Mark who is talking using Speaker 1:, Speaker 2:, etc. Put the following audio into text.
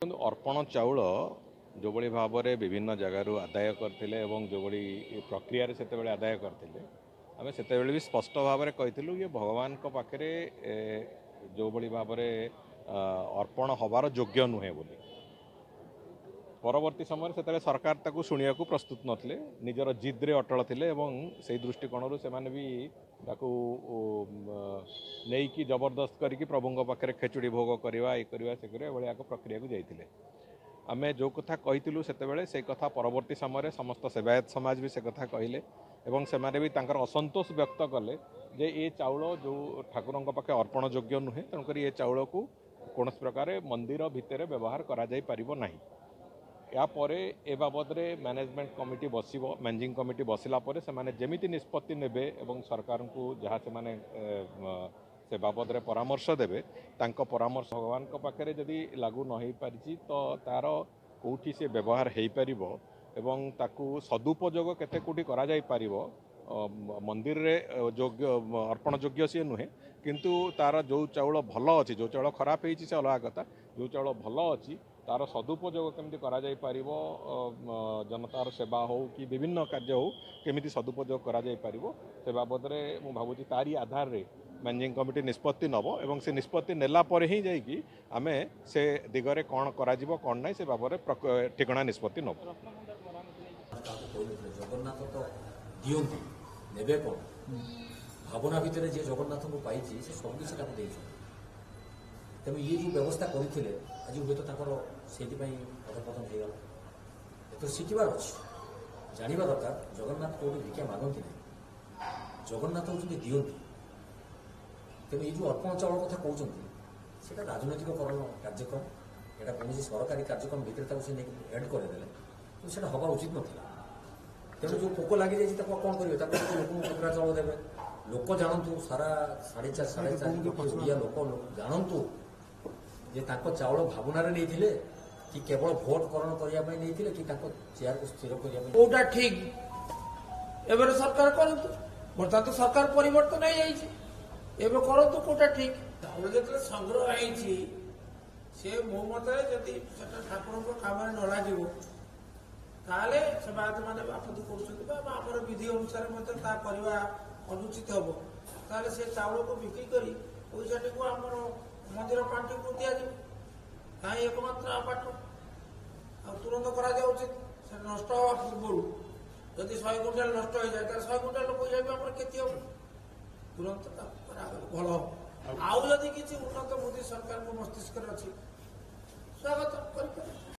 Speaker 1: अर्पण चाउल जो भाव में विभिन्न जगार आदाय करते जो प्रक्रिया से आदाय करते आम से भी स्पष्ट भाव में कही ये भगवान पाखे जो भाव में अर्पण हबार योग्य नुहे बोली परवर्ती समय से सरकार ताकू शुणा प्रस्तुत नथिले निजर जिद्रे अटल थिले से दृष्टिकोण से भी ताकू नहीं जबरदस्त करके प्रभु पाखे खेचुड़ी भोग करवा ये करवा से करवा प्रक्रिया को जाइए आम जो कथा कही से कथा परवर्ती समय समस्त सेवायत समाज भी से कथा कहले एवं से भी असंतोष व्यक्त कले जे ये चाउल जो ठाकुर पाखे अर्पण योग्य नुहे तेणुक ये चाउल को कौन प्रकार मंदिर भितर व्यवहार करा जाई परिबो नहीं यापर ए बाबद मैनेजमेंट कमिटी बसिबो मैनेजिंग कमिटी बसिला परे से माने जेमिति निष्पत्ति नेबे एवं सरकार को जहाँ से माने से बाबद रे परामर्श देबे तांको परामर्श भगवान को पाखे जदि लागू न हो पारि तो तार कौटी से व्यवहार हो पारिबो एवं ताकू सदुपयोग केते कोटी करा जाई पारिबो मंदिर रे योग्य अर्पण योग्य सी नुहे किंतु तार जो चाउल भल अच्छी जो चाउल खराब होती से अलग कथा जो चाउल भल अच्छी तार सदुपयोग केमती करा जाई पारिबो जनतार सेवा हो कि विभिन्न कार्य हो केमिति सदुपयोग करा जाई पारिबो से बाबद रे मु भाबुची तारी आधार रे मैनेजिंग कमिटी निष्पत्ति नब एवं से निष्पत्ति नेला परे ही जाइकी आमे से दिगरे कौन करा जिवो कौन नहीं से बाबद ठिकणा निष्पत्ति नब
Speaker 2: जगन्नाथ तो दियंती नेबे कौन भावना भितर जे जगन्नाथ को पाई से सब किसी तेणु ये जो व्यवस्था करते आज हूँ तो से पदपतन हो गला शिखबार अच्छे जानवा दरकार जगन्नाथ कौटी भिक्षा मागती ना जगन्नाथ हूँ दियंती तेणु ये जो अर्पण चाउल कथा कहते हैं राजनैतिककरण कार्यक्रम यहाँ कौन सरकारी कार्यक्रम भितर से एड करदे तो सीटा हवा उचित नाला तेणु जो पोक लगी जाए कौन करेंगे लोक कुकुरा चाउल देवे लोक जानतु सारा 4.5 लोक जानतु जे ताको चाउल भावनारे नहीं कि केवल भोट करण करने नहीं कि चेयर को स्थिर करने
Speaker 3: ठीक एवं सरकार करतु बर्तमान तो सरकार परिवर्तन हो एवं करतु कोटा ठीक चाउल जो संग्रह होती से मो मत ठाकुर कम न लगे ताले सेवायत मैंने आपत्ति कर विधि अनुसार अनुचित हम ताले से चाउल को बिक्री कर पैसा टी आम मंदिर पार्टी को दि कहीं एकमात्र बाट तुरंत करा उचित नष्ट हवा पूर्व जदि 100 क्विंटाल नष्ट हो जाए 100 क्विंटाल पैसा भी आम के हम तुरंत भल हम आउ जदि किसी उन्नत मोदी सरकार को मस्तिष्क अच्छी स्वागत